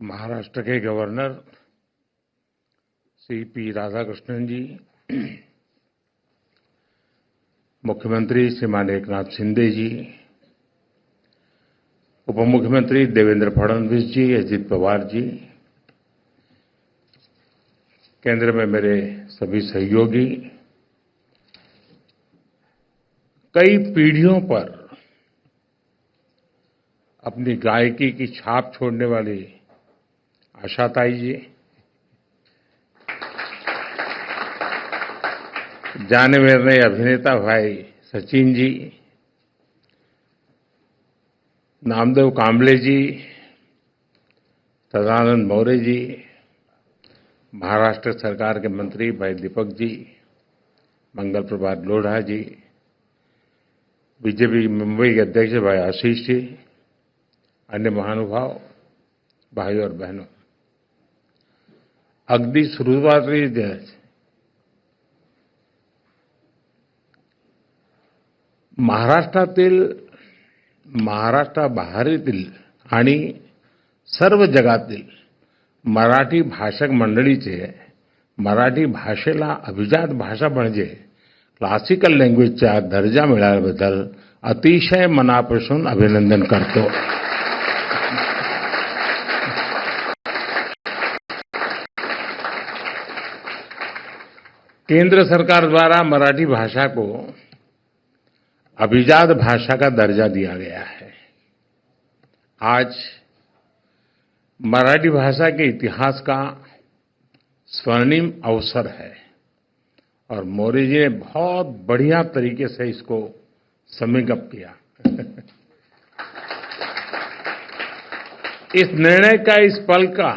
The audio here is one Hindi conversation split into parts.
महाराष्ट्र के गवर्नर श्री पी राधाकृष्णन जी, मुख्यमंत्री श्रीमान एकनाथ शिंदे जी, उप मुख्यमंत्री देवेंद्र फडणवीस जी, अजित पवार जी, केंद्र में मेरे सभी सहयोगी, कई पीढ़ियों पर अपनी गायकी की छाप छोड़ने वाली आशाताई जी, जाने माने अभिनेता भाई सचिन जी, नामदेव कांबले जी, सदानंद मौर्य जी, महाराष्ट्र सरकार के मंत्री भाई दीपक जी, मंगल प्रभात लोढ़ा जी, बीजेपी मुंबई के अध्यक्ष भाई आशीष जी, अन्य महानुभाव भाई और बहनों, अगदी सुरुवातीलाच महाराष्ट्रातील, महाराष्ट्राबाहेरील आणि सर्व जगातील मराठी भाषक मंडळीचे मराठी भाषेला अभिजात भाषा म्हणजे क्लासिकल लँग्वेजचा दर्जा मिळाल्याबद्दल अतिशय मनापासून अभिनंदन करतो. केंद्र सरकार द्वारा मराठी भाषा को अभिजात भाषा का दर्जा दिया गया है. आज मराठी भाषा के इतिहास का स्वर्णिम अवसर है और मौर्य जी ने बहुत बढ़िया तरीके से इसको समेकअप किया. इस निर्णय का, इस पल का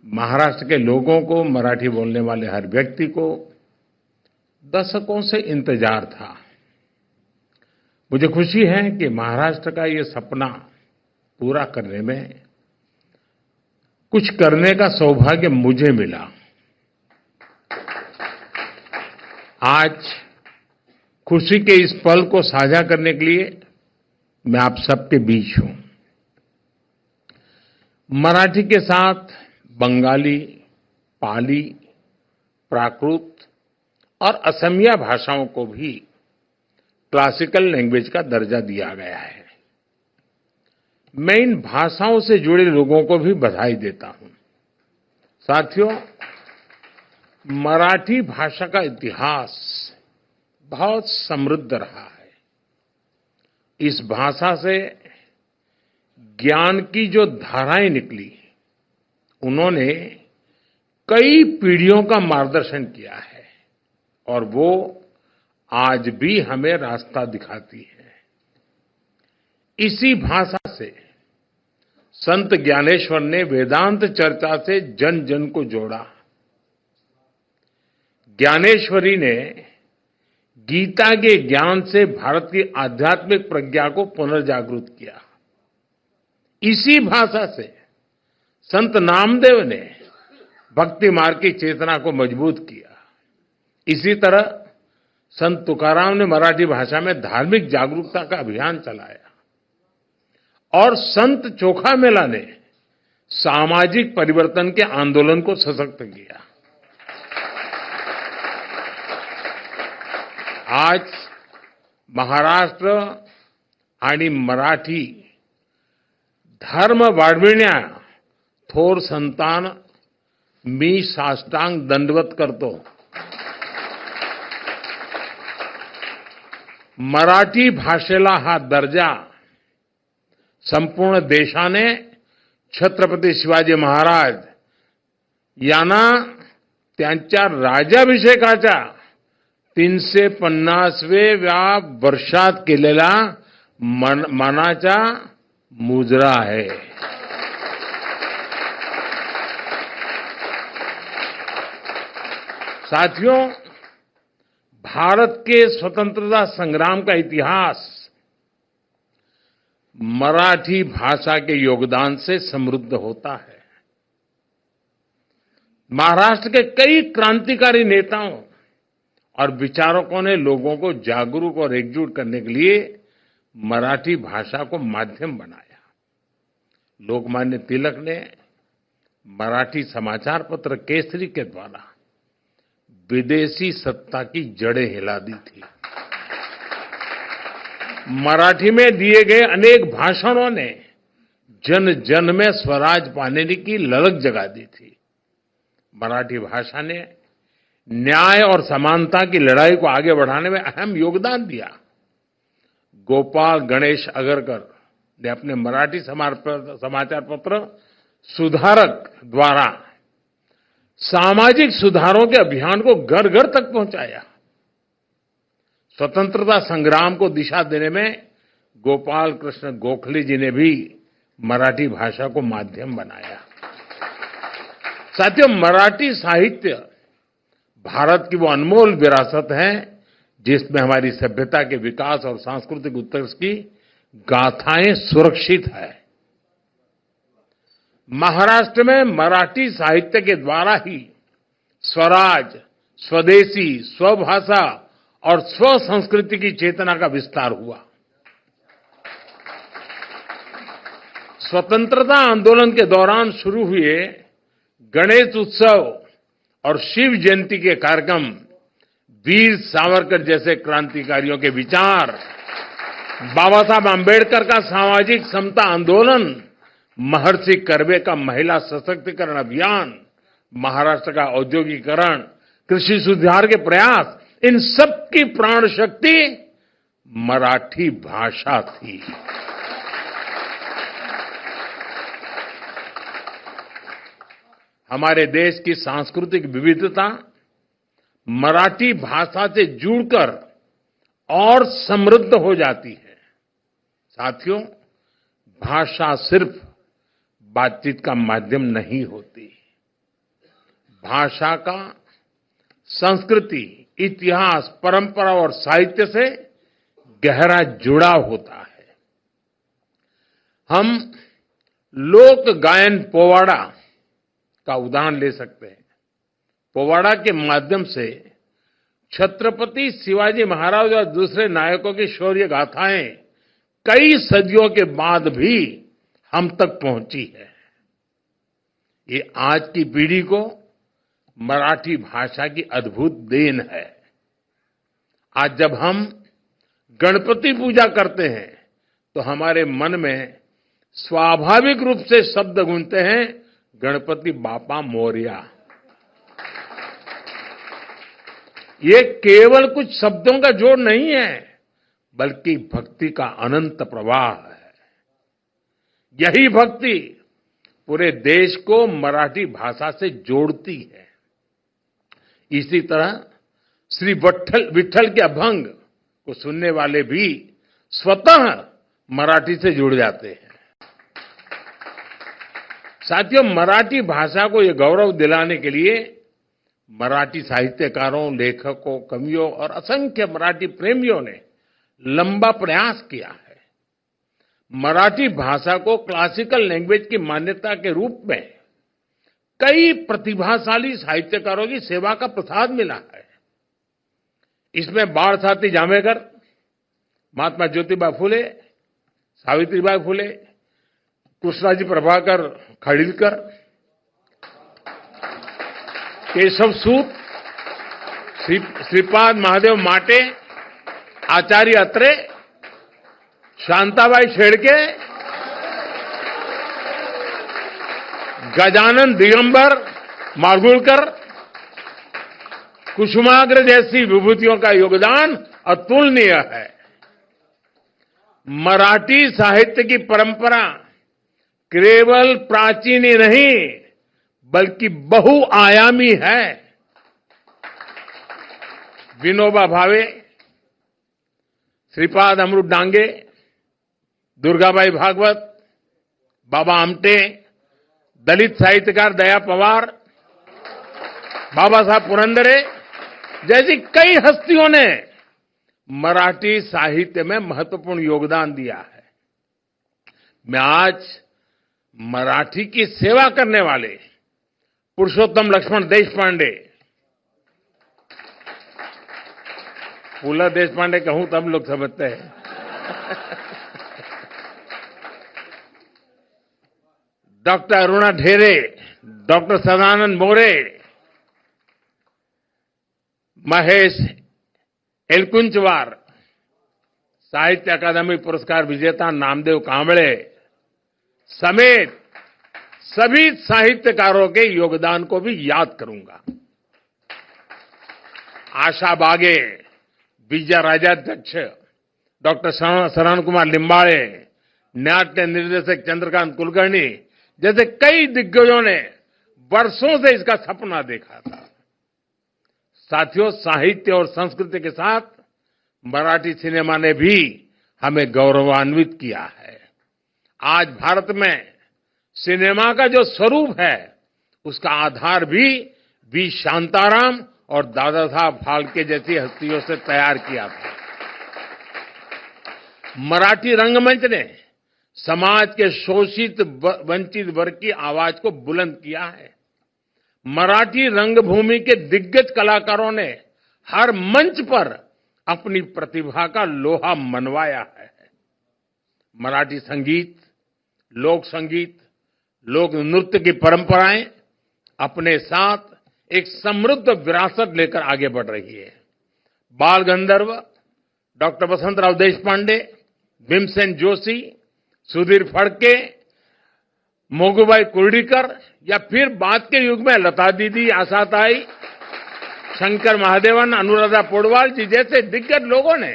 महाराष्ट्र के लोगों को, मराठी बोलने वाले हर व्यक्ति को दशकों से इंतजार था. मुझे खुशी है कि महाराष्ट्र का ये सपना पूरा करने में कुछ करने का सौभाग्य मुझे मिला. आज खुशी के इस पल को साझा करने के लिए मैं आप सबके बीच हूं. मराठी के साथ बंगाली, पाली, प्राकृत और असमिया भाषाओं को भी क्लासिकल लैंग्वेज का दर्जा दिया गया है. मैं इन भाषाओं से जुड़े लोगों को भी बधाई देता हूं. साथियों, मराठी भाषा का इतिहास बहुत समृद्ध रहा है. इस भाषा से ज्ञान की जो धाराएं निकली, उन्होंने कई पीढ़ियों का मार्गदर्शन किया है और वो आज भी हमें रास्ता दिखाती है. इसी भाषा से संत ज्ञानेश्वर ने वेदांत चर्चा से जन जन को जोड़ा. ज्ञानेश्वरी ने गीता के ज्ञान से भारत की आध्यात्मिक प्रज्ञा को पुनर्जागृत किया. इसी भाषा से संत नामदेव ने भक्ति मार्ग की चेतना को मजबूत किया. इसी तरह संत तुकाराम ने मराठी भाषा में धार्मिक जागरूकता का अभियान चलाया और संत चोखा मेला ने सामाजिक परिवर्तन के आंदोलन को सशक्त किया. आज महाराष्ट्र आणि मराठी धर्म वाढविण्या थोर संतान मी साष्टांग दंडवत करतो. मराठी भाषेला हा दर्जा संपूर्ण देशाने छत्रपती शिवाजी महाराज यांना त्यांच्या राज्याभिषेकाच्या 350व्या वर्षात केलेला मानाचा मुजरा है. साथियों, भारत के स्वतंत्रता संग्राम का इतिहास मराठी भाषा के योगदान से समृद्ध होता है. महाराष्ट्र के कई क्रांतिकारी नेताओं और विचारकों ने लोगों को जागरूक और एकजुट करने के लिए मराठी भाषा को माध्यम बनाया. लोकमान्य तिलक ने मराठी समाचार पत्र केसरी के द्वारा विदेशी सत्ता की जड़ें हिला दी थी। मराठी में दिए गए अनेक भाषणों ने जन जन में स्वराज पाने की ललक जगा दी थी। मराठी भाषा ने न्याय और समानता की लड़ाई को आगे बढ़ाने में अहम योगदान दिया। गोपाल गणेश अगरकर ने अपने मराठी समाचार पत्र सुधारक द्वारा सामाजिक सुधारों के अभियान को घर घर तक पहुंचाया। स्वतंत्रता संग्राम को दिशा देने में गोपाल कृष्ण गोखले जी ने भी मराठी भाषा को माध्यम बनाया। साथियों, मराठी साहित्य भारत की वो अनमोल विरासत है जिसमें हमारी सभ्यता के विकास और सांस्कृतिक उत्कर्ष की गाथाएं सुरक्षित है। महाराष्ट्र में मराठी साहित्य के द्वारा ही स्वराज, स्वदेशी, स्वभाषा और स्व संस्कृति की चेतना का विस्तार हुआ। स्वतंत्रता आंदोलन के दौरान शुरू हुए गणेश उत्सव और शिव जयंती के कार्यक्रम वीर सावरकर जैसे क्रांतिकारियों के विचार, बाबा साहब आंबेडकर का सामाजिक समता आंदोलन, महर्षि कर्वे का महिला सशक्तिकरण अभियान, महाराष्ट्र का औद्योगिकरण, कृषि सुधार के प्रयास, इन सब की प्राण शक्ति मराठी भाषा थी। हमारे देश की सांस्कृतिक विविधता मराठी भाषा से जुड़कर और समृद्ध हो जाती है। साथियों, भाषा सिर्फ बातचीत का माध्यम नहीं होती। भाषा का संस्कृति, इतिहास, परंपरा और साहित्य से गहरा जुड़ाव होता है। हम लोक गायन पोवाड़ा का उदाहरण ले सकते हैं। पोवाड़ा के माध्यम से छत्रपति शिवाजी महाराज और दूसरे नायकों की शौर्य गाथाएं कई सदियों के बाद भी हम तक पहुंची है। ये आज की पीढ़ी को मराठी भाषा की अद्भुत देन है। आज जब हम गणपति पूजा करते हैं तो हमारे मन में स्वाभाविक रूप से शब्द गूंजते हैं, गणपति बापा मोरया। ये केवल कुछ शब्दों का जोड़ नहीं है, बल्कि भक्ति का अनंत प्रवाह है। यही भक्ति पूरे देश को मराठी भाषा से जोड़ती है। इसी तरह श्री विठ्ठल के अभंग को सुनने वाले भी स्वतः मराठी से जुड़ जाते हैं। साथियों, मराठी भाषा को यह गौरव दिलाने के लिए मराठी साहित्यकारों, लेखकों, कवियों और असंख्य मराठी प्रेमियों ने लंबा प्रयास किया है। मराठी भाषा को क्लासिकल लैंग्वेज की मान्यता के रूप में कई प्रतिभाशाली साहित्यकारों की सेवा का प्रसाद मिला है। इसमें बाळशास्त्री जांभेकर, महात्मा ज्योतिबा फुले, सावित्रीबाई फुले, कृष्णाजी प्रभाकर खाडिलकर, केशव सूत, श्रीपाद महादेव माटे, आचार्य अत्रे, शांताबाई शेड़के, गजानन दिगंबर माडगुळकर, कुसुमाग्र जैसी विभूतियों का योगदान अतुलनीय है। मराठी साहित्य की परंपरा केवल प्राचीन ही नहीं बल्कि बहुआयामी है। विनोबा भावे, श्रीपाद अमृत डांगे, दुर्गाबाई भागवत, बाबा आमटे, दलित साहित्यकार दया पवार, बाबा साहब पुरंदरे जैसी कई हस्तियों ने मराठी साहित्य में महत्वपूर्ण योगदान दिया है। मैं आज मराठी की सेवा करने वाले पुरुषोत्तम लक्ष्मण देशपांडे, पुला देशपांडे कहूं तब लोग समझते हैं डॉक्टर अरुणा ढेरे, डॉक्टर सदानंद मोरे, महेश एलकुंचवार, साहित्य अकादमी पुरस्कार विजेता नामदेव कांबळे समेत सभी साहित्यकारों के योगदान को भी याद करूंगा। आशा बागे, विजय राजाध्यक्ष, डॉक्टर शरण कुमार लिंबाळे, नाट्य निर्देशक चंद्रकांत कुलकर्णी जैसे कई दिग्गजों ने वर्षों से इसका सपना देखा था। साथियों, साहित्य और संस्कृति के साथ मराठी सिनेमा ने भी हमें गौरवान्वित किया है। आज भारत में सिनेमा का जो स्वरूप है, उसका आधार भी वी शांताराम और दादा साहब फाल्के जैसी हस्तियों से तैयार किया था। मराठी रंगमंच ने समाज के शोषित वंचित वर्ग की आवाज को बुलंद किया है। मराठी रंगभूमि के दिग्गज कलाकारों ने हर मंच पर अपनी प्रतिभा का लोहा मनवाया है। मराठी संगीत, लोक संगीत, लोक नृत्य की परंपराएं अपने साथ एक समृद्ध विरासत लेकर आगे बढ़ रही है। बाल गंधर्व डॉक्टर वसंतराव देशपांडे, भीमसेन जोशी, सुधीर फडके, मोगूबाई कुर्डीकर या फिर बाद के युग में लता दीदी, आशाताई, शंकर महादेवन, अनुराधा पौडवाल जी जैसे दिग्गज लोगों ने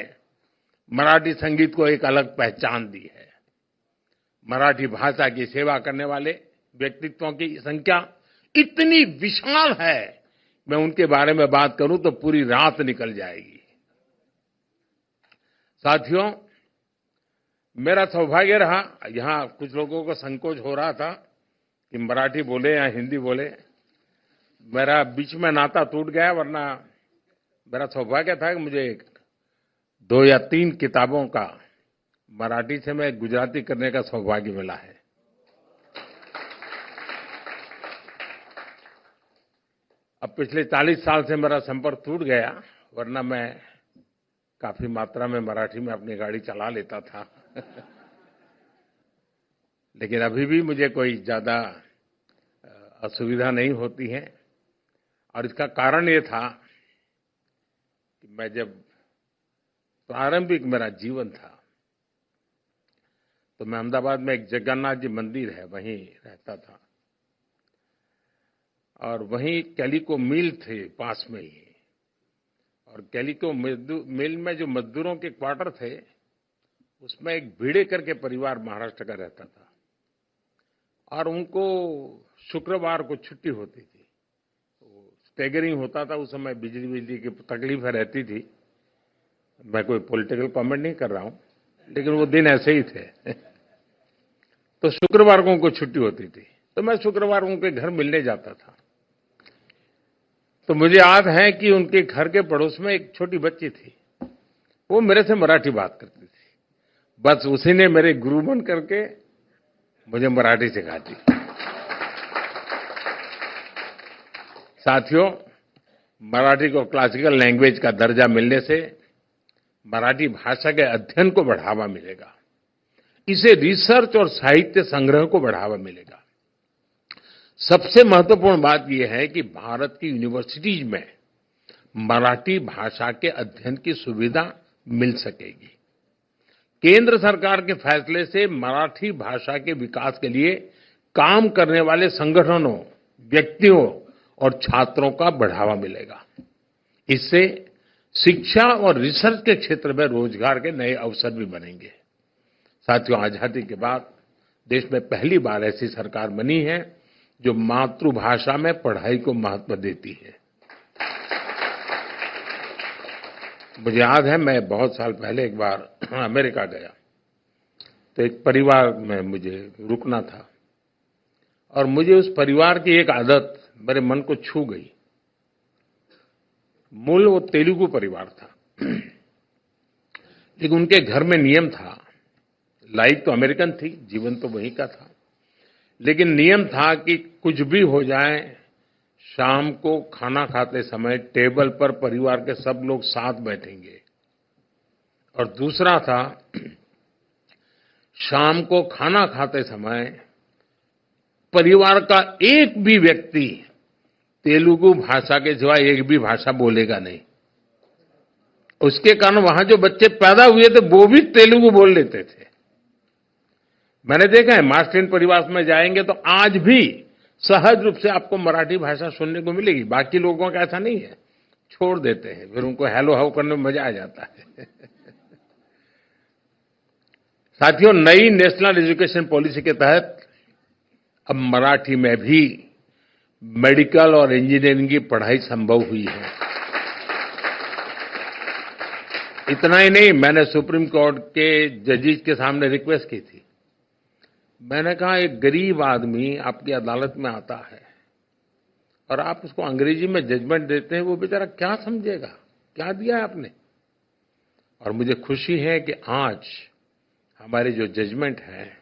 मराठी संगीत को एक अलग पहचान दी है। मराठी भाषा की सेवा करने वाले व्यक्तित्वों की संख्या इतनी विशाल है, मैं उनके बारे में बात करूं तो पूरी रात निकल जाएगी। साथियों, मेरा सौभाग्य रहा, यहां कुछ लोगों को संकोच हो रहा था कि मराठी बोले या हिंदी बोले। मेरा बीच में नाता टूट गया, वरना मेरा सौभाग्य था कि मुझे 2 या 3 किताबों का मराठी से मैं गुजराती करने का सौभाग्य मिला है। अब पिछले 40 साल से मेरा संपर्क टूट गया, वरना मैं काफी मात्रा में मराठी में अपनी गाड़ी चला लेता था। लेकिन अभी भी मुझे कोई ज्यादा असुविधा नहीं होती है, और इसका कारण ये था कि मैं जब प्रारंभिक मेरा जीवन था तो मैं अहमदाबाद में एक जगन्नाथ जी मंदिर है, वहीं रहता था, और वहीं कैलिको मिल थे पास में ही, और कैलिको मिल में जो मजदूरों के क्वार्टर थे, उसमें एक भिड़ेकर के परिवार महाराष्ट्र का रहता था, और उनको शुक्रवार को छुट्टी होती थी। स्टैगरिंग होता था उस समय, बिजली की तकलीफें रहती थी। मैं कोई पॉलिटिकल कमेंट नहीं कर रहा हूं, लेकिन वो दिन ऐसे ही थे। तो शुक्रवार को उनको छुट्टी होती थी, तो मैं शुक्रवार उनके घर मिलने जाता था। तो मुझे याद है कि उनके घर के पड़ोस में एक छोटी बच्ची थी, वो मेरे से मराठी बात करती थी। बस उसी ने मेरे गुरु बन करके मुझे मराठी सिखा दी। साथियों, मराठी को क्लासिकल लैंग्वेज का दर्जा मिलने से मराठी भाषा के अध्ययन को बढ़ावा मिलेगा, इसे रिसर्च और साहित्य संग्रह को बढ़ावा मिलेगा। सबसे महत्वपूर्ण बात यह है कि भारत की यूनिवर्सिटीज में मराठी भाषा के अध्ययन की सुविधा मिल सकेगी। केंद्र सरकार के फैसले से मराठी भाषा के विकास के लिए काम करने वाले संगठनों, व्यक्तियों और छात्रों का बढ़ावा मिलेगा। इससे शिक्षा और रिसर्च के क्षेत्र में रोजगार के नए अवसर भी बनेंगे। साथियों, आजादी के बाद देश में पहली बार ऐसी सरकार बनी है जो मातृभाषा में पढ़ाई को महत्व देती है। मुझे याद है, मैं बहुत साल पहले एक बार अमेरिका गया, तो एक परिवार में मुझे रुकना था, और मुझे उस परिवार की एक आदत मेरे मन को छू गई। मूल वो तेलुगु परिवार था, लेकिन उनके घर में नियम था, लाइफ तो अमेरिकन थी, जीवन तो वहीं का था, लेकिन नियम था कि कुछ भी हो जाए, शाम को खाना खाते समय टेबल पर परिवार के सब लोग साथ बैठेंगे। और दूसरा था, शाम को खाना खाते समय परिवार का एक भी व्यक्ति तेलुगु भाषा के सिवाय एक भी भाषा बोलेगा नहीं। उसके कारण वहां जो बच्चे पैदा हुए थे वो भी तेलुगु बोल लेते थे। मैंने देखा है मार्क्सियन परिवार में जाएंगे तो आज भी सहज रूप से आपको मराठी भाषा सुनने को मिलेगी। बाकी लोगों का ऐसा नहीं है, छोड़ देते हैं, फिर उनको हेलो हाउ करने में मजा आ जाता है। साथियों, नई नेशनल एजुकेशन पॉलिसी के तहत अब मराठी में भी मेडिकल और इंजीनियरिंग की पढ़ाई संभव हुई है। इतना ही नहीं, मैंने सुप्रीम कोर्ट के जजेस के सामने रिक्वेस्ट की थी। मैंने कहा एक गरीब आदमी आपकी अदालत में आता है और आप उसको अंग्रेजी में जजमेंट देते हैं, वो बेचारा क्या समझेगा, क्या दिया है आपने। और मुझे खुशी है कि आज हमारे जो जजमेंट है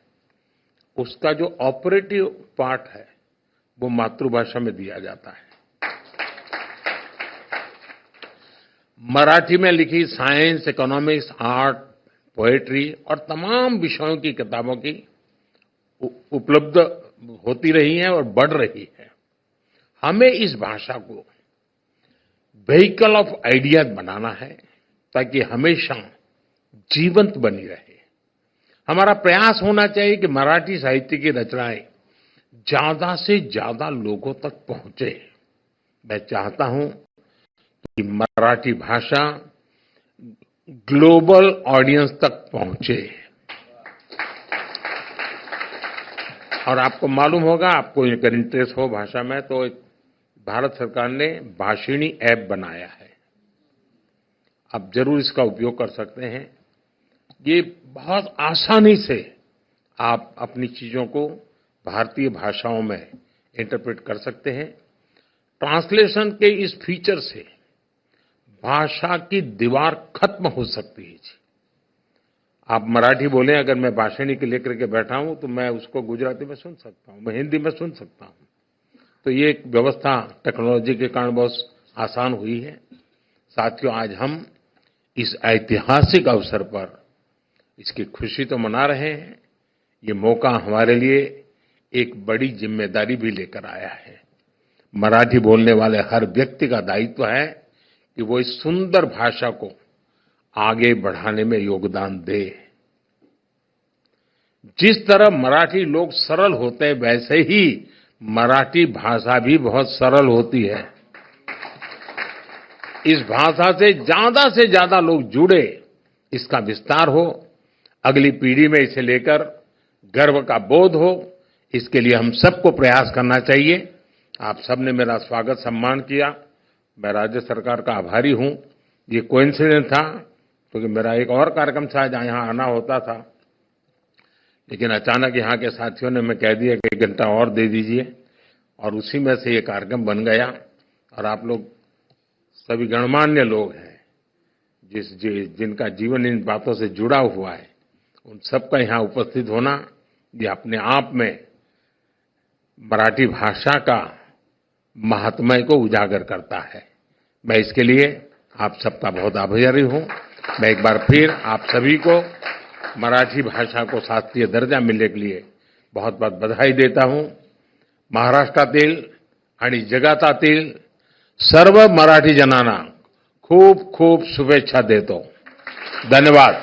उसका जो ऑपरेटिव पार्ट है वो मातृभाषा में दिया जाता है। मराठी में लिखी साइंस, इकोनॉमिक्स, आर्ट, पोएट्री और तमाम विषयों की किताबों की उपलब्ध होती रही है और बढ़ रही है। हमें इस भाषा को व्हीकल ऑफ आइडियाज बनाना है ताकि हमेशा जीवंत बनी रहे। हमारा प्रयास होना चाहिए कि मराठी साहित्य की रचनाएं ज्यादा से ज्यादा लोगों तक पहुंचे। मैं चाहता हूं कि मराठी भाषा ग्लोबल ऑडियंस तक पहुंचे। और आपको मालूम होगा, आपको अगर इंटरेस्ट हो भाषा में, तो भारत सरकार ने भाषिणी ऐप बनाया है। आप जरूर इसका उपयोग कर सकते हैं। ये बहुत आसानी से आप अपनी चीजों को भारतीय भाषाओं में इंटरप्रेट कर सकते हैं। ट्रांसलेशन के इस फीचर से भाषा की दीवार खत्म हो सकती है। आप मराठी बोलें, अगर मैं भाषिणी के लेकर के बैठा हूं तो मैं उसको गुजराती में सुन सकता हूं, मैं हिंदी में सुन सकता हूं। तो ये एक व्यवस्था टेक्नोलॉजी के कारण बहुत आसान हुई है। साथियों, आज हम इस ऐतिहासिक अवसर पर इसकी खुशी तो मना रहे हैं, ये मौका हमारे लिए एक बड़ी जिम्मेदारी भी लेकर आया है। मराठी बोलने वाले हर व्यक्ति का दायित्व है कि वो इस सुंदर भाषा को आगे बढ़ाने में योगदान दे। जिस तरह मराठी लोग सरल होते हैं, वैसे ही मराठी भाषा भी बहुत सरल होती है। इस भाषा से ज्यादा लोग जुड़े, इसका विस्तार हो, अगली पीढ़ी में इसे लेकर गर्व का बोध हो, इसके लिए हम सबको प्रयास करना चाहिए। आप सबने मेरा स्वागत सम्मान किया, मैं राज्य सरकार का आभारी हूं। ये कोइंसिडेंस था क्योंकि मेरा एक और कार्यक्रम था जहां यहां आना होता था, लेकिन अचानक यहाँ के साथियों ने मैं कह दिया कि 1 घंटा और दे दीजिए, और उसी में से ये कार्यक्रम बन गया। और आप लोग सभी गणमान्य लोग हैं जिनका जीवन इन बातों से जुड़ा हुआ है, उन सबका यहाँ उपस्थित होना ये अपने आप में मराठी भाषा का महात्म्य को उजागर करता है। मैं इसके लिए आप सबका बहुत आभारी हूं। मैं एक बार फिर आप सभी को मराठी भाषा को शास्त्रीय दर्जा मिलने के लिए बहुत बहुत बधाई देता हूं। महाराष्ट्रातील आणि जगातील सर्व मराठी जनांना खूप खूप शुभेच्छा देतो। धन्यवाद।